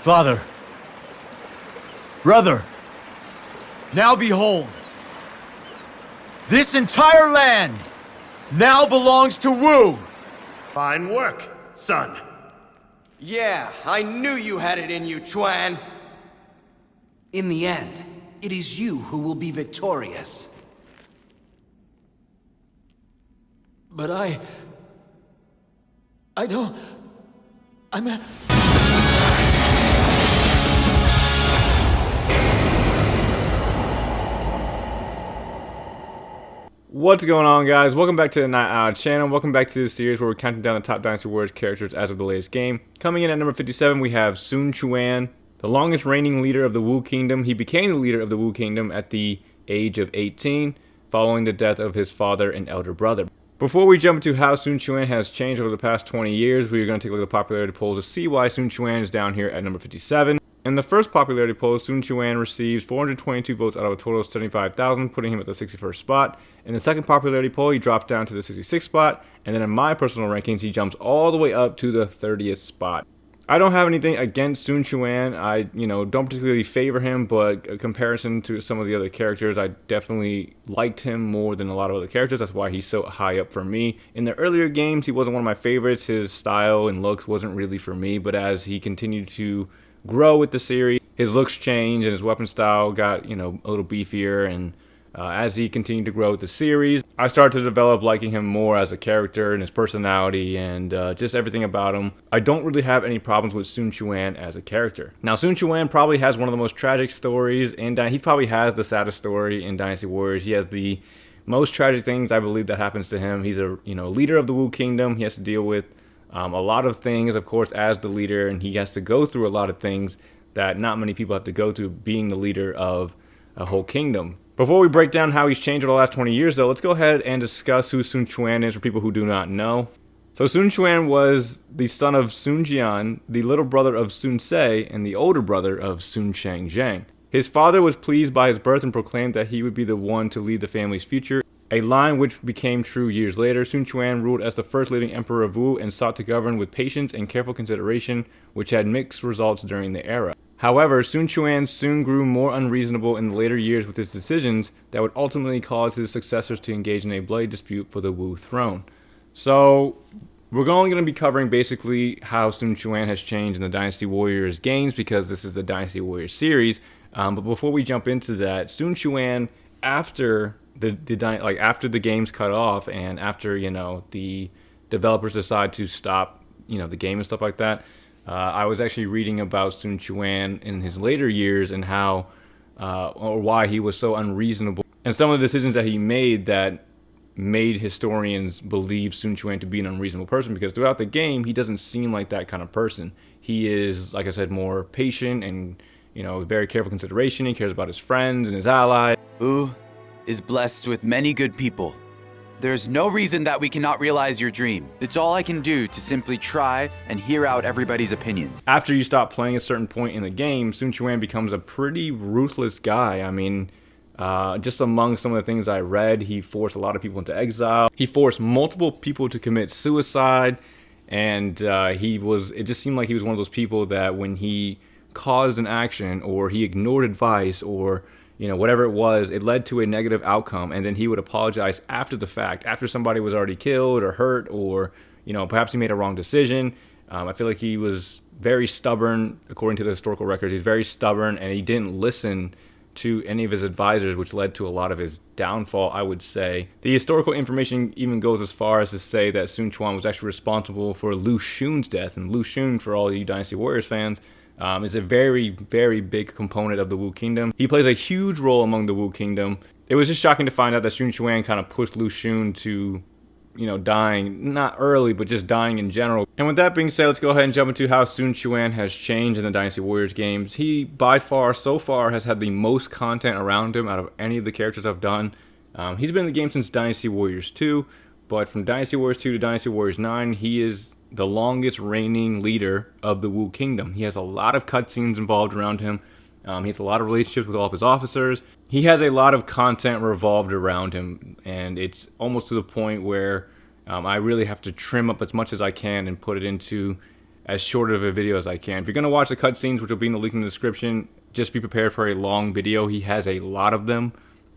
Father, brother, now behold, this entire land now belongs to Wu! Fine work, son. Yeah, I knew you had it in you, Quan. In the end, it is you who will be victorious. But I don't... What's going on, guys? Welcome back to the Night Owl channel. Welcome back to the series where we're counting down the top Dynasty Warriors characters as of the latest game. Coming in at number 57, we have Sun Quan, the longest reigning leader of the Wu Kingdom. He became the leader of the Wu Kingdom at the age of 18, following the death of his father and elder brother. Before we jump into how Sun Quan has changed over the past 20 years, we're going to take a look at the popularity polls to see why Sun Quan is down here at number 57. In the first popularity poll, Sun Quan receives 422 votes out of a total of 75,000, putting him at the 61st spot. In the second popularity poll, he drops down to the 66th spot, and then in my personal rankings, he jumps all the way up to the 30th spot. I don't have anything against Sun Quan. I, don't particularly favor him, but in comparison to some of the other characters, I definitely liked him more than a lot of other characters. That's why he's so high up for me. In the earlier games, he wasn't one of my favorites. His style and looks wasn't really for me, but as he continued to grow with the series, his looks changed and his weapon style got, a little beefier, and as he continued to grow with the series, I started to develop liking him more as a character and his personality and just everything about him. I don't really have any problems with Sun Quan as a character. Now, Sun Quan probably has one of the most tragic stories, and he probably has the saddest story in Dynasty Warriors. He has the most tragic things, I believe, that happens to him. He's a leader of the Wu Kingdom. He has to deal with a lot of things, of course, as the leader, and he has to go through a lot of things that not many people have to go through being the leader of a whole kingdom. Before we break down how he's changed over the last 20 years, though, let's go ahead and discuss who Sun Quan is for people who do not know. So Sun Quan was the son of Sun Jian, the little brother of Sun Ce, and the older brother of Sun Shangzheng. His father was pleased by his birth and proclaimed that he would be the one to lead the family's future, a line which became true years later. Sun Quan ruled as the first living emperor of Wu and sought to govern with patience and careful consideration, which had mixed results during the era. However, Sun Quan soon grew more unreasonable in the later years with his decisions that would ultimately cause his successors to engage in a bloody dispute for the Wu throne. So, we're only going to be covering basically how Sun Quan has changed in the Dynasty Warriors games because this is the Dynasty Warriors series. But before we jump into that, Sun Quan, after the game's cut off and after the developers decide to stop the game and stuff like that, I was actually reading about Sun Quan in his later years and how or why he was so unreasonable and some of the decisions that he made that made historians believe Sun Quan to be an unreasonable person, because throughout the game he doesn't seem like that kind of person. He is, like I said, more patient and very careful consideration. He cares about his friends and his allies. Wu is blessed with many good people. There's no reason that we cannot realize your dream. It's all I can do to simply try and hear out everybody's opinions. After you stop playing a certain point in the game, Sun Quan becomes a pretty ruthless guy. I mean, just among some of the things I read, he forced a lot of people into exile. He forced multiple people to commit suicide, and it just seemed like he was one of those people that when he caused an action or he ignored advice or whatever it was, it led to a negative outcome, and then he would apologize after the fact, after somebody was already killed or hurt, or perhaps he made a wrong decision. I feel like he was very stubborn, according to the historical records. He's very stubborn, and he didn't listen to any of his advisors, which led to a lot of his downfall, I would say. The historical information even goes as far as to say that Sun Quan was actually responsible for Lu Xun's death, and Lu Xun, for all you Dynasty Warriors fans, is a very, very big component of the Wu Kingdom. He plays a huge role among the Wu Kingdom. It was just shocking to find out that Sun Quan kind of pushed Lu Xun to, dying, not early, but just dying in general. And with that being said, let's go ahead and jump into how Sun Quan has changed in the Dynasty Warriors games. He, by far, so far, has had the most content around him out of any of the characters I've done. He's been in the game since Dynasty Warriors 2, but from Dynasty Warriors 2 to Dynasty Warriors 9, he is the longest reigning leader of the Wu Kingdom. He has a lot of cutscenes involved around him. He has a lot of relationships with all of his officers. He has a lot of content revolved around him, and it's almost to the point where I really have to trim up as much as I can and put it into as short of a video as I can. If you're going to watch the cutscenes, which will be in the link in the description, just be prepared for a long video. He has a lot of them,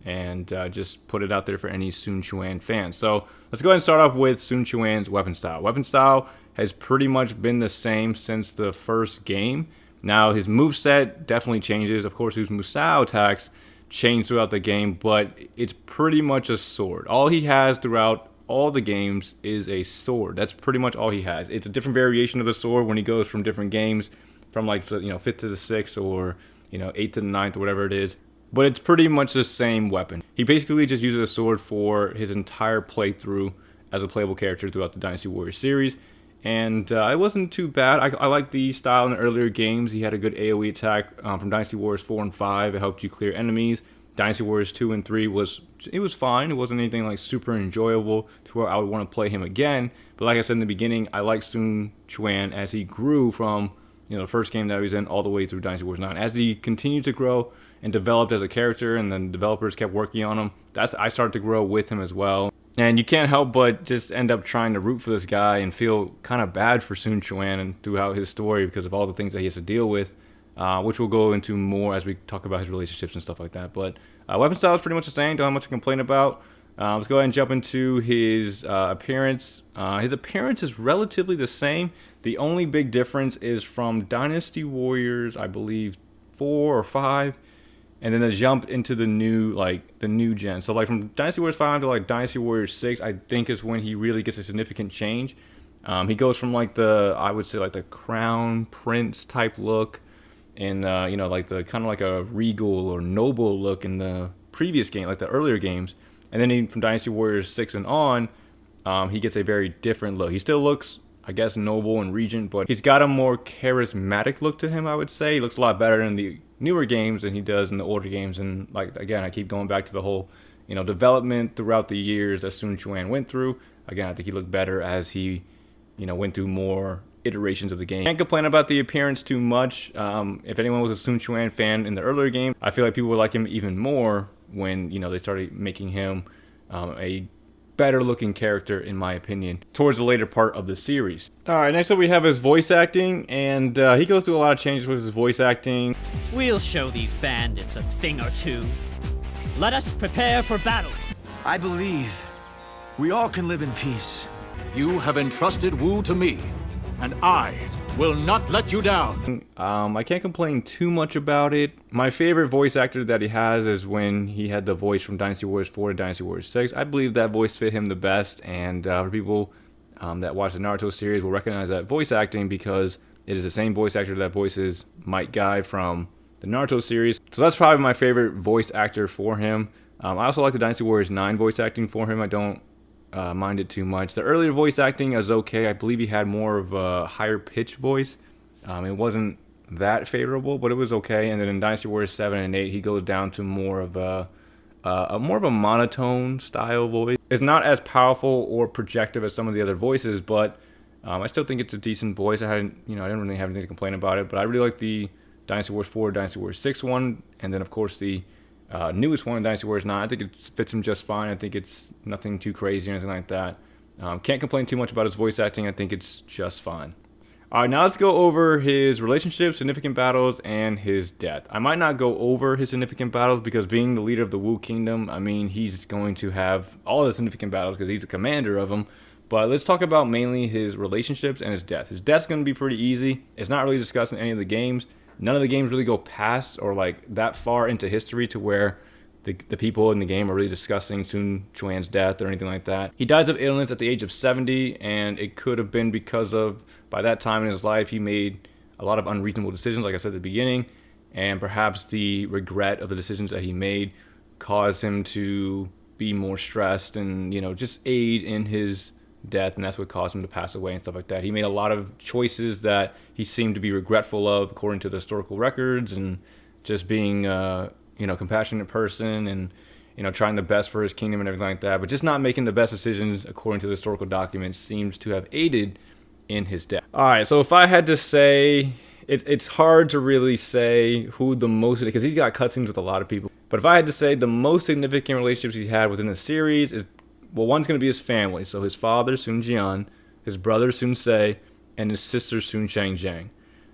and just put it out there for any Sun Quan fans. So let's go ahead and start off with Sun Quan's weapon style. Weapon style has pretty much been the same since the first game. Now his moveset definitely changes. Of course, his Musou attacks change throughout the game, but it's pretty much a sword. All he has throughout all the games is a sword. That's pretty much all he has. It's a different variation of the sword when he goes from different games, from like, you know, 5th to the 6th, or, you know, 8th to the 9th, or whatever it is. But it's pretty much the same weapon. He basically just uses a sword for his entire playthrough as a playable character throughout the Dynasty Warriors series. And it wasn't too bad. I like the style in the earlier games. He had a good AoE attack from Dynasty Warriors 4 and 5. It helped you clear enemies. Dynasty Warriors 2 and 3 was fine. It wasn't anything like super enjoyable to where I would want to play him again. But like I said in the beginning, I like Sun Quan as he grew from, you know, the first game that he was in all the way through Dynasty Warriors 9. As he continued to grow and developed as a character, and then developers kept working on him, I started to grow with him as well. And you can't help but just end up trying to root for this guy and feel kind of bad for Sun Quan and throughout his story because of all the things that he has to deal with, which we'll go into more as we talk about his relationships and stuff like that. But weapon style is pretty much the same. Don't have much to complain about. Let's go ahead and jump into his appearance. His appearance is relatively the same. The only big difference is from Dynasty Warriors, I believe, 4 or 5. And then the jump into the new gen. So like from Dynasty Warriors 5 to like Dynasty Warriors 6, I think is when he really gets a significant change. He goes from like I would say like the crown prince type look, and you know, like the kind of like a regal or noble look in the previous game, like the earlier games. And then from Dynasty Warriors 6 and on, he gets a very different look. He still looks, I guess, noble and regent, but he's got a more charismatic look to him, I would say. He looks a lot better in the newer games than he does in the older games. And like, again, I keep going back to the whole, you know, development throughout the years that Sun Quan went through. Again, I think he looked better as he, you know, went through more iterations of the game. Can't complain about the appearance too much. If anyone was a Sun Quan fan in the earlier game, I feel like people would like him even more when, you know, they started making him a better looking character, in my opinion, towards the later part of the series. Alright, next up we have his voice acting, and he goes through a lot of changes with his voice acting. We'll show these bandits a thing or two. Let us prepare for battle. I believe we all can live in peace. You have entrusted Wu to me, and I will not let you down. I can't complain too much about it. My favorite voice actor that he has is when he had the voice from Dynasty Warriors 4 to Dynasty Warriors 6. I believe that voice fit him the best, and for people that watch the Naruto series will recognize that voice acting because it is the same voice actor that voices Might Guy from the Naruto series. So that's probably my favorite voice actor for him. I also like the Dynasty Warriors 9 voice acting for him. I don't mind it too much. The earlier voice acting is okay. I believe he had more of a higher pitched voice. It wasn't that favorable, but it was okay. And then in Dynasty Warriors 7 and 8, he goes down to more of a monotone style voice. It's not as powerful or projective as some of the other voices, but I still think it's a decent voice. I didn't really have anything to complain about it, but I really like the Dynasty Warriors 4, Dynasty Warriors 6 one, and then of course the newest one, Dynasty Warriors 9. I think it fits him just fine. I think it's nothing too crazy or anything like that. Can't complain too much about his voice acting. I think it's just fine. Alright, now let's go over his relationships, significant battles, and his death. I might not go over his significant battles because being the leader of the Wu Kingdom, I mean, he's going to have all the significant battles because he's the commander of them. But let's talk about mainly his relationships and his death. His death's going to be pretty easy. It's not really discussed in any of the games. None of the games really go past or like that far into history to where the people in the game are really discussing Sun Quan's death or anything like that. He dies of illness at the age of 70, and it could have been because of, by that time in his life, he made a lot of unreasonable decisions, like I said at the beginning, and perhaps the regret of the decisions that he made caused him to be more stressed and, you know, just aid in his death, and that's what caused him to pass away and stuff like that. He made a lot of choices that he seemed to be regretful of according to the historical records, and just being compassionate person, and trying the best for his kingdom and everything like that, but just not making the best decisions according to the historical documents seems to have aided in his death. Alright, so if I had to say, it's hard to really say who the most, because he's got cutscenes with a lot of people, but if I had to say the most significant relationships he's had within the series is, well, one's going to be his family. So his father, Sun Jian, his brother, Sun Se, and his sister Sun Shang.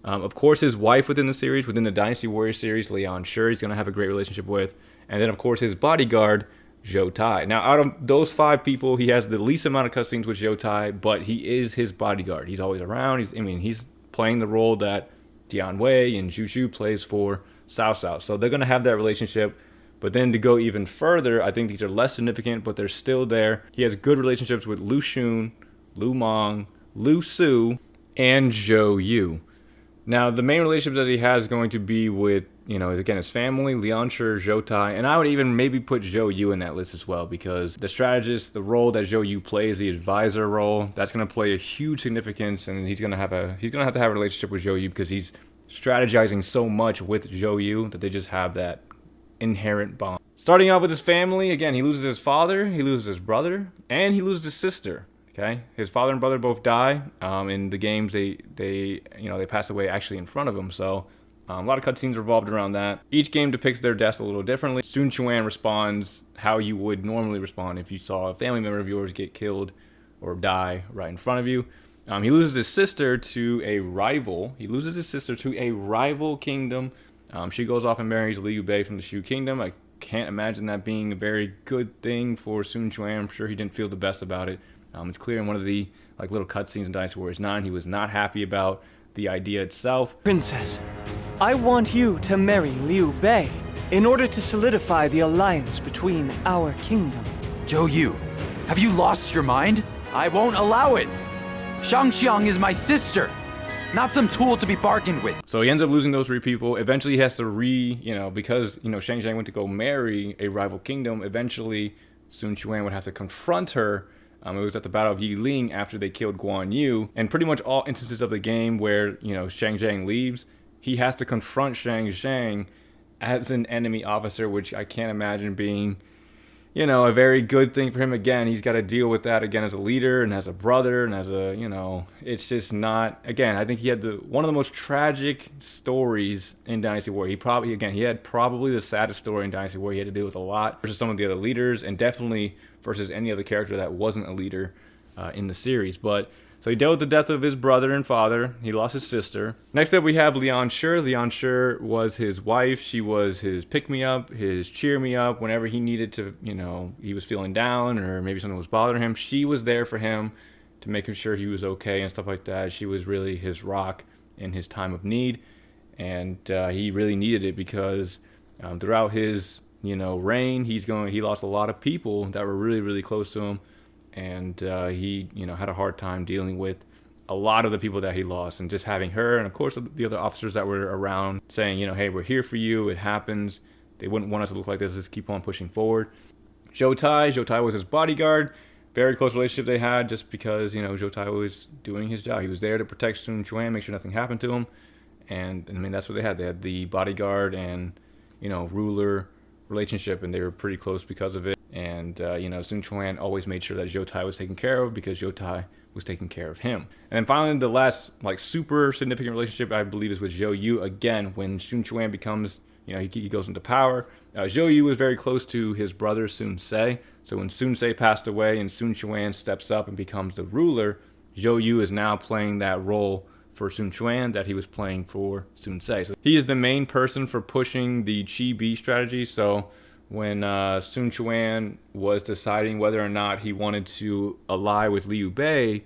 Of course, his wife within the series, within the Dynasty Warriors series, Lian Shi, he's going to have a great relationship with. And then, of course, his bodyguard, Zhou Tai. Now, out of those 5 people, he has the least amount of cutscenes with Zhou Tai, but he is his bodyguard. He's always around. He's playing the role that Dian Wei and Zhu Xu plays for Cao Cao. So they're going to have that relationship. But then to go even further, I think these are less significant, but they're still there. He has good relationships with Lu Xun, Lu Meng, Lu Su, and Zhou Yu. Now, the main relationships that he has is going to be with, again, his family, Lian Shi, Zhou Tai, and I would even maybe put Zhou Yu in that list as well, because the strategist, the role that Zhou Yu plays, the advisor role, that's going to play a huge significance, and he's going to have to have a relationship with Zhou Yu because he's strategizing so much with Zhou Yu that they just have that inherent bond. Starting off with his family, again, he loses his father, he loses his brother, and he loses his sister. Okay, his father and brother both die. In the games, they pass away actually in front of him. So a lot of cutscenes revolved around that. Each game depicts their deaths a little differently. Sun Quan responds how you would normally respond if you saw a family member of yours get killed or die right in front of you. He loses his sister to a rival. Kingdom. She goes off and marries Liu Bei from the Shu Kingdom. I can't imagine that being a very good thing for Sun Quan. I'm sure he didn't feel the best about it. It's clear in one of the little cutscenes in Dynasty Warriors 9, he was not happy about the idea itself. Princess, I want you to marry Liu Bei in order to solidify the alliance between our kingdom. Zhou Yu, have you lost your mind? I won't allow it. Shangxiang is my sister, not some tool to be bargained with. So he ends up losing those 3 people. Eventually he has to because Shang Zhang went to go marry a rival kingdom. Eventually Sun Quan would have to confront her. It was at the Battle of Yiling after they killed Guan Yu. And pretty much all instances of the game where, Shang Zhang leaves, he has to confront Shang Zhang as an enemy officer, which I can't imagine being, a very good thing for him. Again, he's got to deal with that again as a leader and as a brother and as a, it's just not, again, I think he had one of the most tragic stories in Dynasty Warriors. He had probably the saddest story in Dynasty Warriors. He had to deal with a lot versus some of the other leaders, and definitely versus any other character that wasn't a leader in the series. But so he dealt with the death of his brother and father. He lost his sister. Next up, we have Lian Shi. Lian Shi was his wife. She was his pick-me-up, his cheer-me-up. Whenever he needed to, he was feeling down or maybe something was bothering him, she was there for him to make sure he was okay and stuff like that. She was really his rock in his time of need. And he really needed it because throughout his reign, he lost a lot of people that were really, really close to him. And he, had a hard time dealing with a lot of the people that he lost, and just having her and of course the other officers that were around saying, hey, we're here for you. It happens. They wouldn't want us to look like this. Let's keep on pushing forward. Zhou Tai was his bodyguard. Very close relationship they had, just because Zhou Tai was doing his job. He was there to protect Sun Quan, make sure nothing happened to him. And that's what they had. They had the bodyguard and ruler relationship, and they were pretty close because of it. And Sun Quan always made sure that Zhou Tai was taken care of because Zhou Tai was taking care of him. And then finally, the last super significant relationship I believe is with Zhou Yu. Again, when Sun Quan becomes, he goes into power. Zhou Yu was very close to his brother Sun Ce. So when Sun Ce passed away and Sun Quan steps up and becomes the ruler, Zhou Yu is now playing that role for Sun Quan that he was playing for Sun Ce. So he is the main person for pushing the Qi Bi strategy. So when Sun Quan was deciding whether or not he wanted to ally with Liu Bei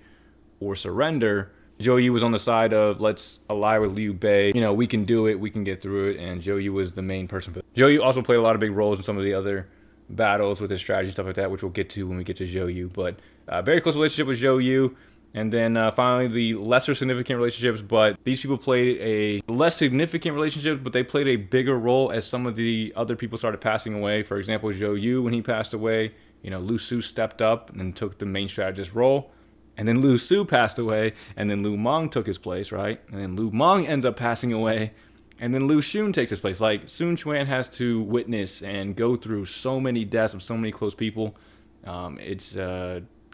or surrender, Zhou Yu was on the side of, let's ally with Liu Bei. We can do it. We can get through it. And Zhou Yu was the main person. Zhou Yu also played a lot of big roles in some of the other battles with his strategy, stuff like that, which we'll get to when we get to Zhou Yu. But very close relationship with Zhou Yu. And then finally, the lesser significant relationships, but these people played a less significant relationships, but they played a bigger role as some of the other people started passing away. For example, Zhou Yu, when he passed away, Lu Su stepped up and took the main strategist role. And then Lu Su passed away, and then Lu Meng took his place, right? And then Lu Meng ends up passing away, and then Lu Xun takes his place. Sun Quan has to witness and go through so many deaths of so many close people. It's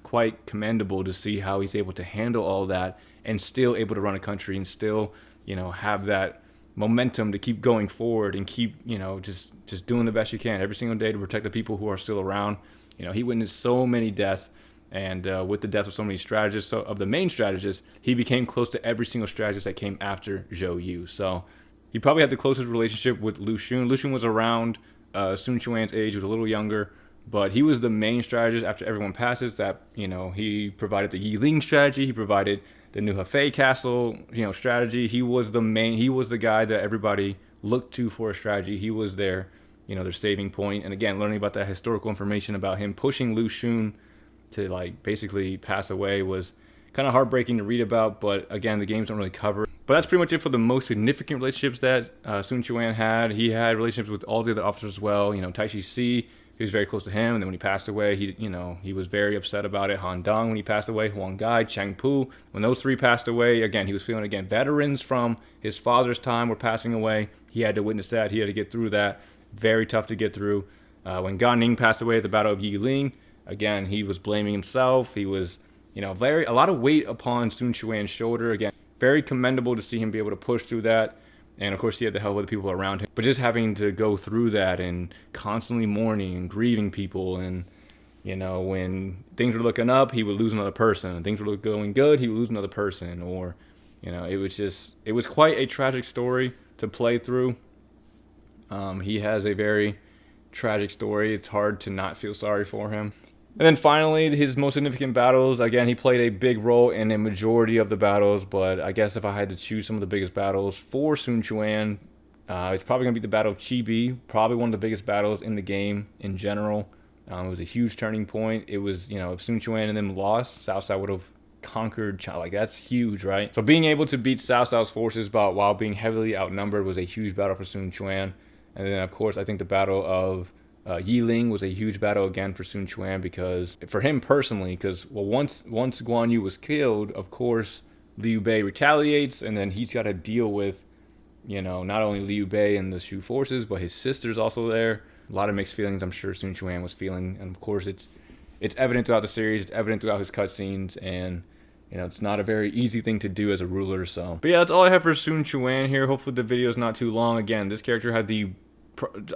quite commendable to see how he's able to handle all that and still able to run a country and still, have that momentum to keep going forward and keep, just doing the best you can every single day to protect the people who are still around. He witnessed so many deaths And with the death of so many strategists, so of the main strategists, he became close to every single strategist that came after Zhou Yu. So he probably had the closest relationship with Lu Xun. Lu Xun was around Sun Quan's age, was a little younger, but he was the main strategist after everyone passes. That, you know, he provided the Yiling strategy, he provided the New Hefei Castle, you know, strategy. He was the guy that everybody looked to for a strategy. He was their, you know, their saving point. And again, learning about that historical information about him pushing Lu Xun to like basically pass away was kind of heartbreaking to read about, but again, the games don't really cover it. But that's pretty much it for the most significant relationships that Sun Quan had. He had relationships with all the other officers as well. You know, Taishi Si, he was very close to him, and then when he passed away, he was very upset about it. Han Dong when he passed away, Huang Gai, Chang Pu, when those three passed away, again, he was feeling again. Veterans from his father's time were passing away. He had to witness that. He had to get through that. Very tough to get through. When Gan Ning passed away at the Battle of Yiling, again, he was blaming himself. He was, you know, a lot of weight upon Sun Quan's shoulder. Again, very commendable to see him be able to push through that. And of course, he had the help of the people around him. But just having to go through that and constantly mourning and grieving people, and, you know, when things were looking up, he would lose another person. And things were going good, he would lose another person. Or, you know, it was quite a tragic story to play through. He has a very tragic story. It's hard to not feel sorry for him. And then finally, his most significant battles. Again, he played a big role in a majority of the battles, but I guess if I had to choose some of the biggest battles for Sun Quan, it's probably going to be the Battle of Chibi, probably one of the biggest battles in the game in general. It was a huge turning point. It was, you know, if Sun Quan and them lost, Cao Cao would have conquered China. Like, that's huge, right? So being able to beat Cao Cao's forces while being heavily outnumbered was a huge battle for Sun Quan. And then, of course, I think the Battle of Yiling was a huge battle again for Sun Quan, because for him personally, because once Guan Yu was killed, of course Liu Bei retaliates, and then he's got to deal with, you know, not only Liu Bei and the Shu forces, but his sister's also there. A lot of mixed feelings I'm sure Sun Quan was feeling, and of course it's evident throughout the series, it's evident throughout his cutscenes, and you know, it's not a very easy thing to do as a ruler. So, but yeah, that's all I have for Sun Quan here. Hopefully the video is not too long. Again, this character had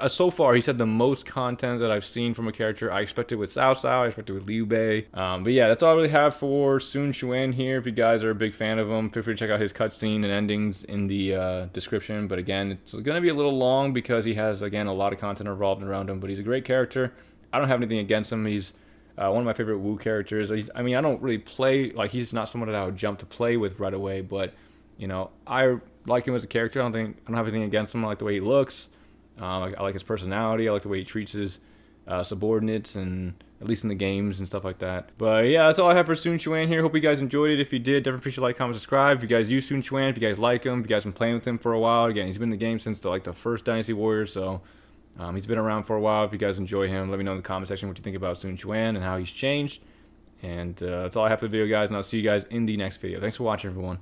so far, he's had the most content that I've seen from a character. I expected with Cao Cao, I expected with Liu Bei. But yeah, that's all I really have for Sun Quan here. If you guys are a big fan of him, feel free to check out his cutscene and endings in the description. But again, it's going to be a little long because he has, again, a lot of content revolved around him. But he's a great character. I don't have anything against him. He's one of my favorite Wu characters. I mean, I don't really play, like, he's not someone that I would jump to play with right away. But, you know, I like him as a character. I don't have anything against him. I like the way he looks. I like his personality. I like the way he treats his subordinates, and at least in the games and stuff like that. But yeah, that's all I have for Sun Quan here. Hope you guys enjoyed it. If you did, definitely appreciate like, comment, subscribe. If you guys use Sun Quan, if you guys like him, if you guys been playing with him for a while. Again, he's been in the game since the first Dynasty Warriors, so he's been around for a while. If you guys enjoy him, let me know in the comment section what you think about Sun Quan and how he's changed. And that's all I have for the video, guys, and I'll see you guys in the next video. Thanks for watching, everyone.